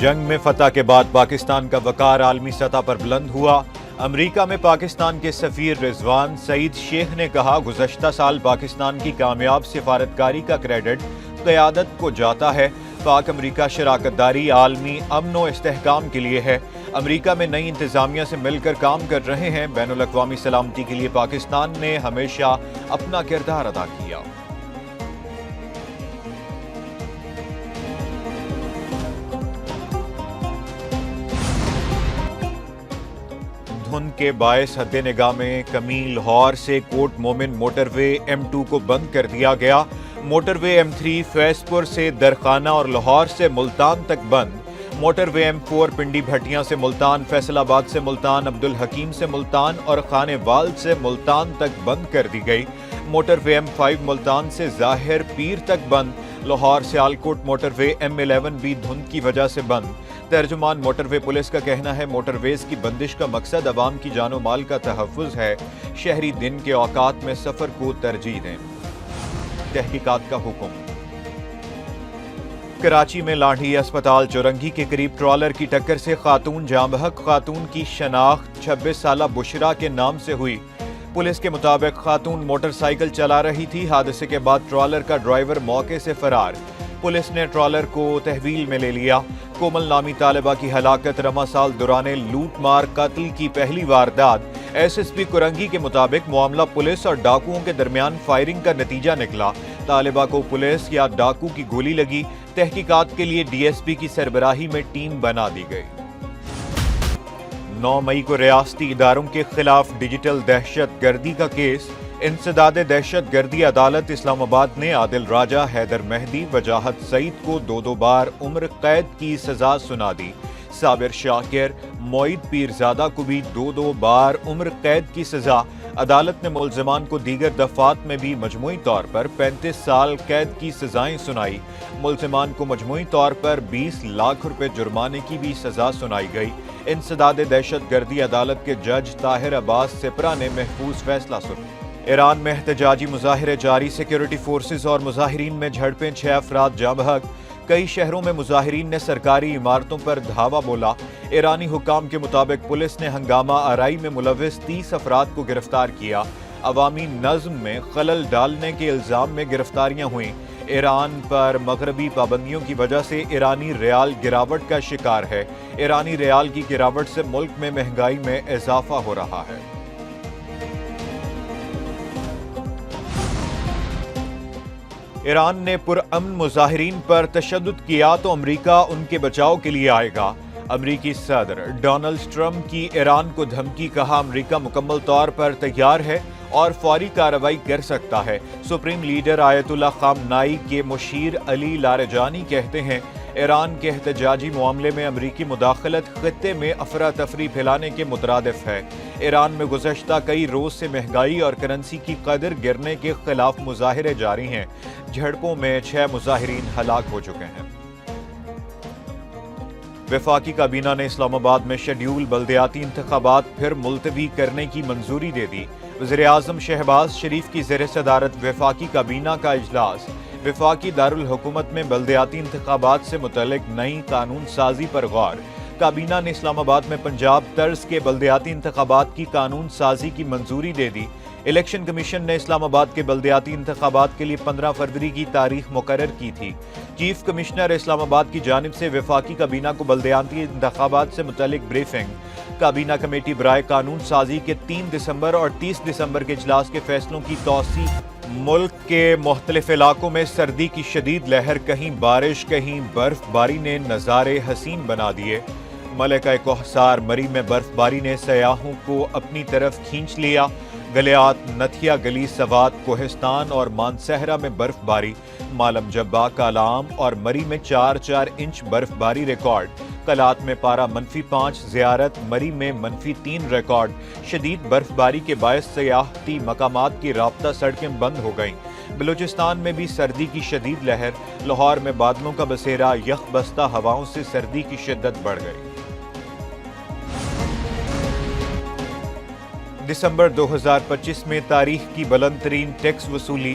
جنگ میں فتح کے بعد پاکستان کا وقار عالمی سطح پر بلند ہوا۔ امریکہ میں پاکستان کے سفیر رضوان سعید شیخ نے کہا، گزشتہ سال پاکستان کی کامیاب سفارتکاری کا کریڈٹ قیادت کو جاتا ہے۔ پاک امریکہ شراکت داری عالمی امن و استحکام کے لیے ہے۔ امریکہ میں نئی انتظامیہ سے مل کر کام کر رہے ہیں۔ بین الاقوامی سلامتی کے لیے پاکستان نے ہمیشہ اپنا کردار ادا کیا۔ دھند کے باعث حد نگاہ میں کمی، لاہور سے کوٹ مومن موٹر وے M2 کو بند کر دیا گیا۔ موٹر وے M3 فیض پور سے درخانہ اور لاہور سے ملتان تک بند۔ موٹر وے M4 پنڈی بھٹیاں سے ملتان، فیصل آباد سے ملتان، عبدالحکیم سے ملتان اور خانے وال سے ملتان تک بند کر دی گئی۔ موٹر وے M5 ملتان سے ظاہر پیر تک بند۔ لاہور سے آلکوٹ موٹر وے M11 بھی دھند کی وجہ سے بند۔ ترجمان موٹر وے پولیس کا کہنا ہے، موٹر ویز کی بندش کا مقصد عوام کی جان و مال کا تحفظ ہے۔ شہری دن کے اوقات میں سفر کو ترجیح دیں۔ تحقیقات کا حکم۔ کراچی میں لاٹھی اسپتال چورنگی کے قریب ٹرالر کی ٹکر سے خاتون جاں بحق۔ خاتون کی شناخت 26 سالہ بشرا کے نام سے ہوئی۔ پولیس کے مطابق خاتون موٹر سائیکل چلا رہی تھی۔ حادثے کے بعد ٹرالر کا ڈرائیور موقع سے فرار۔ پولیس نے ٹرالر کو تحویل میں لے لیا۔ کومل نامی طالبہ کی ہلاکت رواں سال دوران لوٹ مار قتل کی پہلی واردات۔ SSP کرنگی کے مطابق معاملہ پولیس اور ڈاکوؤں کے درمیان فائرنگ کا نتیجہ نکلا۔ طالبہ کو پولیس یا ڈاکو کی گولی لگی۔ تحقیقات کے لیے DSP کی سربراہی میں ٹیم بنا دی گئی۔ 9 مئی کو ریاستی اداروں کے خلاف ڈیجیٹل دہشت گردی کا کیس۔ انسداد دہشت گردی عدالت اسلام آباد نے عادل راجہ، حیدر مہدی، وجاہت سعید کو 2 بار عمر قید کی سزا سنا دی۔ صابر شاکر، معید پیرزادہ کو بھی 2 بار عمر قید کی سزا۔ عدالت نے ملزمان کو دیگر دفعات میں بھی مجموعی طور پر 35 سال قید کی سزائیں سنائی۔ ملزمان کو مجموعی طور پر 20 لاکھ روپے جرمانے کی بھی سزا سنائی گئی۔ انسداد دہشت گردی عدالت کے جج طاہر عباس سپرا نے محفوظ فیصلہ سنا۔ ایران میں احتجاجی مظاہرے جاری۔ سیکیورٹی فورسز اور مظاہرین میں جھڑپیں، 6 افراد جاں بحق۔ کئی شہروں میں مظاہرین نے سرکاری عمارتوں پر دھاوا بولا۔ ایرانی حکام کے مطابق پولیس نے ہنگامہ آرائی میں ملوث 30 افراد کو گرفتار کیا۔ عوامی نظم میں خلل ڈالنے کے الزام میں گرفتاریاں ہوئیں۔ ایران پر مغربی پابندیوں کی وجہ سے ایرانی ریال گراوٹ کا شکار ہے۔ ایرانی ریال کی گراوٹ سے ملک میں مہنگائی میں اضافہ ہو رہا ہے۔ ایران نے پرامن مظاہرین پر تشدد کیا تو امریکہ ان کے بچاؤ کے لیے آئے گا۔ امریکی صدر ڈونلڈ ٹرمپ کی ایران کو دھمکی، کہا امریکہ مکمل طور پر تیار ہے اور فوری کارروائی کر سکتا ہے۔ سپریم لیڈر آیت اللہ خامنائی کے مشیر علی لاریجانی کہتے ہیں، ایران کے احتجاجی معاملے میں امریکی مداخلت خطے میں افراتفری پھیلانے کے مترادف ہے۔ ایران میں گزشتہ کئی روز سے مہنگائی اور کرنسی کی قدر گرنے کے خلاف مظاہرے جاری ہیں۔ جھڑپوں میں 6 مظاہرین ہلاک ہو چکے ہیں۔ وفاقی کابینہ نے اسلام آباد میں شیڈیول بلدیاتی انتخابات پھر ملتوی کرنے کی منظوری دے دی۔ وزیر اعظم شہباز شریف کی زیر صدارت وفاقی کابینہ کا اجلاس۔ وفاقی دارالحکومت میں بلدیاتی انتخابات سے متعلق نئی قانون سازی پر غور۔ کابینہ نے اسلام آباد میں پنجاب طرز کے بلدیاتی انتخابات کی قانون سازی کی منظوری دے دی۔ الیکشن کمیشن نے اسلام آباد کے بلدیاتی انتخابات کے لیے 15 فروری کی تاریخ مقرر کی تھی۔ چیف کمشنر اسلام آباد کی جانب سے وفاقی کابینہ کو بلدیاتی انتخابات سے متعلق بریفنگ۔ کابینہ کمیٹی برائے قانون سازی کے 3 دسمبر اور 30 دسمبر کے اجلاس کے فیصلوں کی توثیق۔ ملک کے مختلف علاقوں میں سردی کی شدید لہر، کہیں بارش کہیں برف باری نے نظارے حسین بنا دیے۔ ملکہ کوہسار مری میں برف باری نے سیاحوں کو اپنی طرف کھینچ لیا۔ گلیات، نتھیا گلی، سوات، کوہستان اور مانسہرہ میں برف باری۔ مالم جبہ، کالام اور مری میں 4 انچ برف باری ریکارڈ۔ قلات میں پارہ -5، زیارت مری میں -3 ریکارڈ۔ شدید برف باری کے باعث سیاحتی مقامات کی رابطہ سڑکیں بند ہو گئیں۔ بلوچستان میں بھی سردی کی شدید لہر۔ لاہور میں بادلوں کا بسیرا، یخ بستہ ہواؤں سے سردی کی شدت بڑھ گئی۔ دسمبر 2025 میں تاریخ کی بلند ترین ٹیکس وصولی۔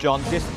34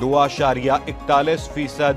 2.41%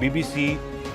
BBC,